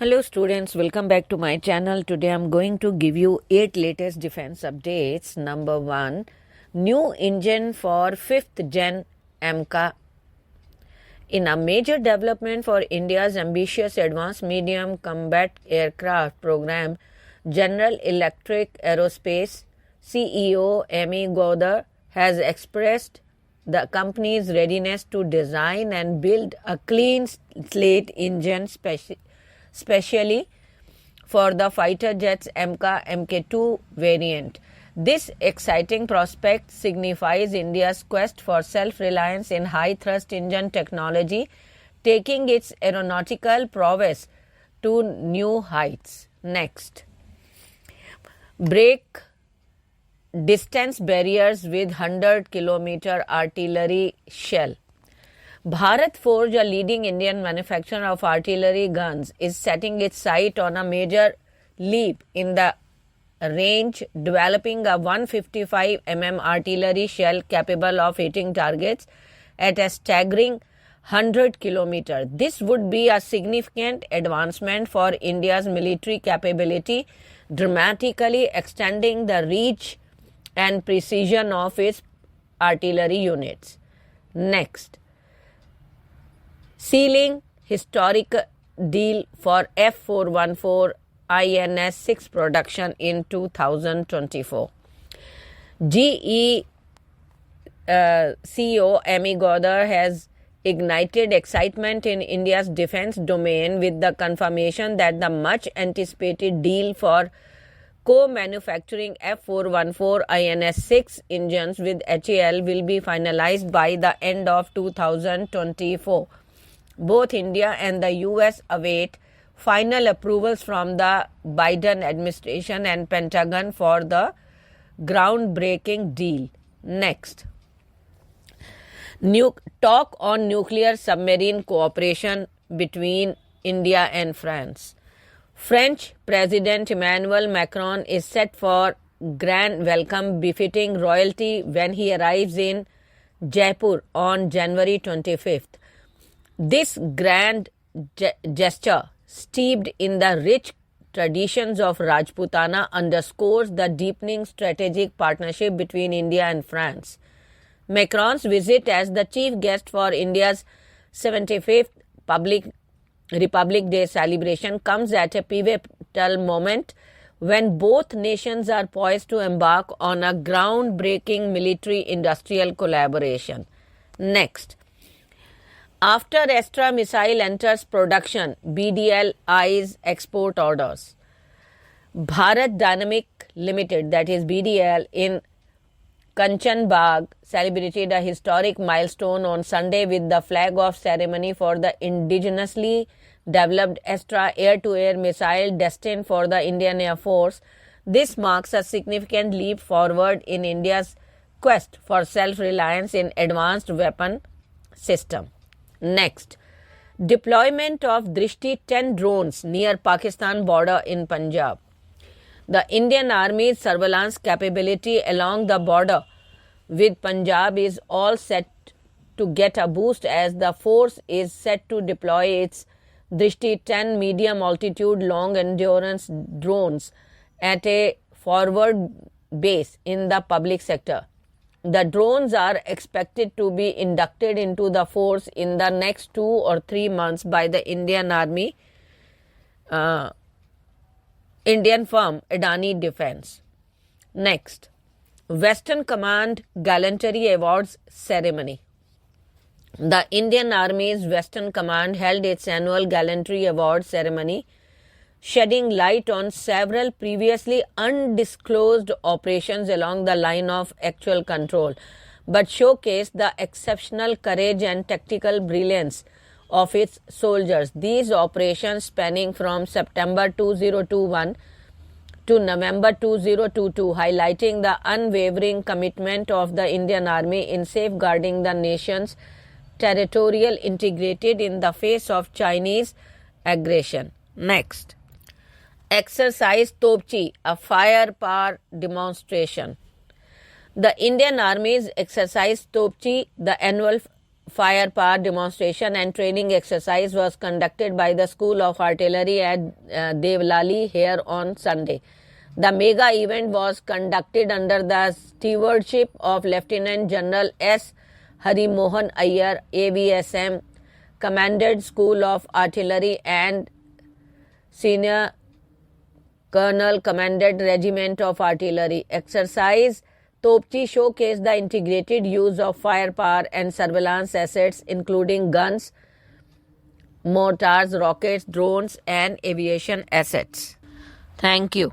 Hello students, welcome back to my channel. Today I am going to give you 8 latest defense updates. Number 1, new engine for 5th Gen AMCA. In a major development for India's ambitious advanced medium combat aircraft program, General Electric Aerospace CEO Amy Gowda has expressed the company's readiness to design and build a clean slate engine specially for the fighter jets AMCA Mk2 variant. This exciting prospect signifies India's quest for self-reliance in high-thrust engine technology, taking its aeronautical prowess to new heights. Next, break distance barriers with 100-kilometer artillery shell. Bharat Forge, a leading Indian manufacturer of artillery guns, is setting its sight on a major leap in the range, developing a 155 artillery shell capable of hitting targets at a staggering 100 kilometers. This would be a significant advancement for India's military capability, dramatically extending the reach and precision of its artillery units. Next, sealing historic deal for F414 INS6 Production in 2024. GE CEO Amy Gowda has ignited excitement in India's defense domain with the confirmation that the much anticipated deal for co-manufacturing F414 INS6 engines with HAL will be finalized by the end of 2024. Both India and the US await final approvals from the Biden administration and Pentagon for the groundbreaking deal. Next, talk on nuclear submarine cooperation between India and France. French President Emmanuel Macron is set for grand welcome befitting royalty when he arrives in Jaipur on January 25th. This grand gesture, steeped in the rich traditions of Rajputana, underscores the deepening strategic partnership between India and France. Macron's visit as the chief guest for India's 75th Republic Day celebration comes at a pivotal moment when both nations are poised to embark on a groundbreaking military-industrial collaboration. Next, after Astra Missile enters production, BDL eyes export orders. Bharat Dynamic Limited, that is BDL, in Kanchanbag celebrated a historic milestone on Sunday with the flag-off ceremony for the indigenously developed Astra air-to-air missile destined for the Indian Air Force. This marks a significant leap forward in India's quest for self-reliance in advanced weapon system. Next, deployment of Drishti 10 drones near Pakistan border in Punjab. The Indian Army's surveillance capability along the border with Punjab is all set to get a boost as the force is set to deploy its Drishti 10 medium altitude long endurance drones at a forward base in the public sector. The drones are expected to be inducted into the force in the next 2 or 3 months by the Indian Army, Indian firm Adani Defense. Next, Western Command Gallantry Awards Ceremony. The Indian Army's Western Command held its annual Gallantry Awards ceremony, shedding light on several previously undisclosed operations along the line of actual control, but showcased the exceptional courage and tactical brilliance of its soldiers. These operations, spanning from September 2021 to November 2022, highlighting the unwavering commitment of the Indian Army in safeguarding the nation's territorial integrity in the face of Chinese aggression. Next, exercise Topchi, a firepower demonstration. The Indian Army's exercise Topchi, the annual firepower demonstration and training exercise was conducted by the School of Artillery at Devlali here on Sunday. The mega event was conducted under the stewardship of Lieutenant General S. Harimohan Iyer, AVSM, Commanded School of Artillery, and Senior Colonel, Commanded Regiment of Artillery. Exercise Topchi showcased the integrated use of firepower and surveillance assets, including guns, mortars, rockets, drones, and aviation assets. Thank you.